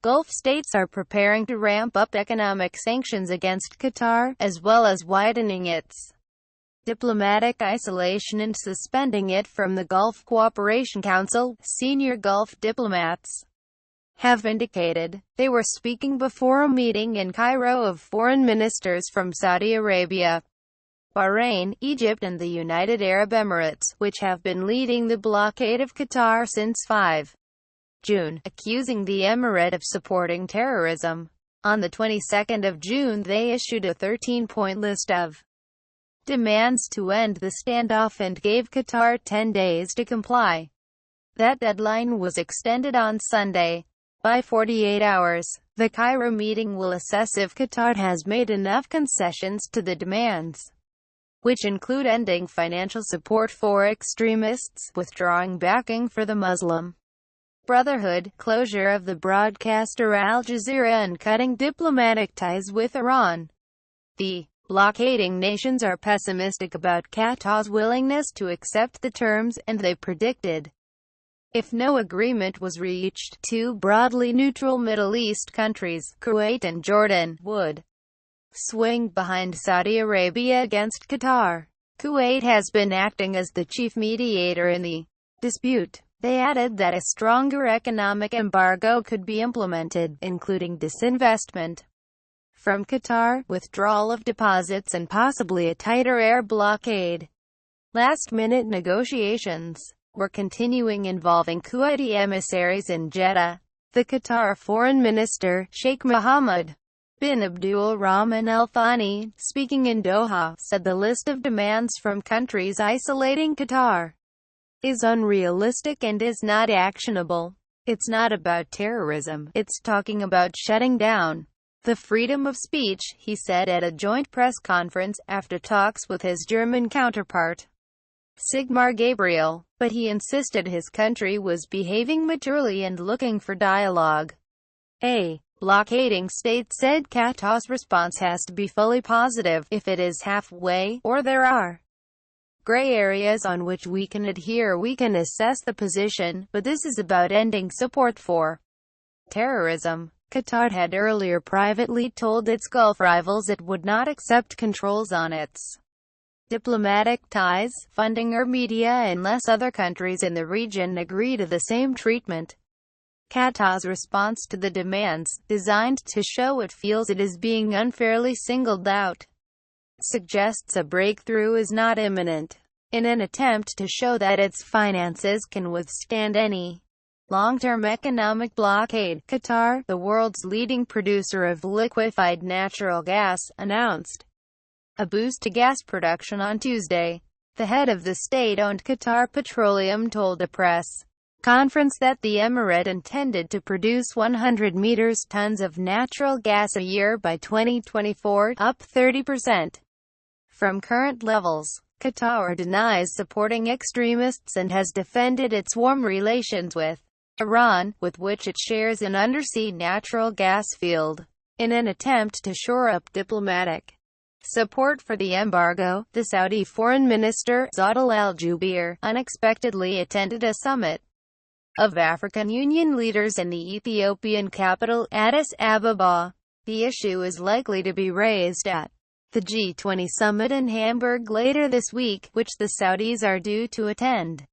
Gulf states are preparing to ramp up economic sanctions against Qatar, as well as widening its diplomatic isolation and suspending it from the Gulf Cooperation Council. Senior Gulf diplomats have indicated they were speaking before a meeting in Cairo of foreign ministers from Saudi Arabia, Bahrain, Egypt and the United Arab Emirates, which have been leading the blockade of Qatar since 5 June, accusing the emirate of supporting terrorism. On the 22nd of June they issued a 13-point list of demands to end the standoff and gave Qatar 10 days to comply. That deadline was extended on Sunday by 48 hours. The Cairo meeting will assess if Qatar has made enough concessions to the demands, which include ending financial support for extremists, withdrawing backing for the Muslim Brotherhood, closure of the broadcaster Al Jazeera and cutting diplomatic ties with Iran. The blockading nations are pessimistic about Qatar's willingness to accept the terms, and they predicted, if no agreement was reached, two broadly neutral Middle East countries, Kuwait and Jordan, would swing behind Saudi Arabia against Qatar. Kuwait has been acting as the chief mediator in the dispute. They added that a stronger economic embargo could be implemented, including disinvestment from Qatar, withdrawal of deposits and possibly a tighter air blockade. Last-minute negotiations were continuing involving Kuwaiti emissaries in Jeddah. The Qatar foreign minister, Sheikh Mohammed bin Abdul Rahman Al Thani, speaking in Doha, said the list of demands from countries isolating Qatar is unrealistic and is not actionable. It's not about terrorism, it's talking about shutting down the freedom of speech, he said at a joint press conference after talks with his German counterpart, Sigmar Gabriel, but he insisted his country was behaving maturely and looking for dialogue. A blockading state said Qatar's response has to be fully positive. If it is halfway, or there are gray areas on which we can adhere, we can assess the position, but this is about ending support for terrorism. Qatar had earlier privately told its Gulf rivals it would not accept controls on its diplomatic ties, funding or media unless other countries in the region agree to the same treatment. Qatar's response to the demands, designed to show it feels it is being unfairly singled out, suggests a breakthrough is not imminent. In an attempt to show that its finances can withstand any long-term economic blockade, Qatar, the world's leading producer of liquefied natural gas, announced a boost to gas production on Tuesday. The head of the state-owned Qatar Petroleum told a press conference that the emirate intended to produce 100 tons of natural gas a year by 2024, up 30% from current levels. Qatar denies supporting extremists and has defended its warm relations with Iran, with which it shares an undersea natural gas field. In an attempt to shore up diplomatic support for the embargo, the Saudi foreign minister, Adel al-Jubeir, unexpectedly attended a summit of African Union leaders in the Ethiopian capital, Addis Ababa. The issue is likely to be raised at the G20 summit in Hamburg later this week, which the Saudis are due to attend.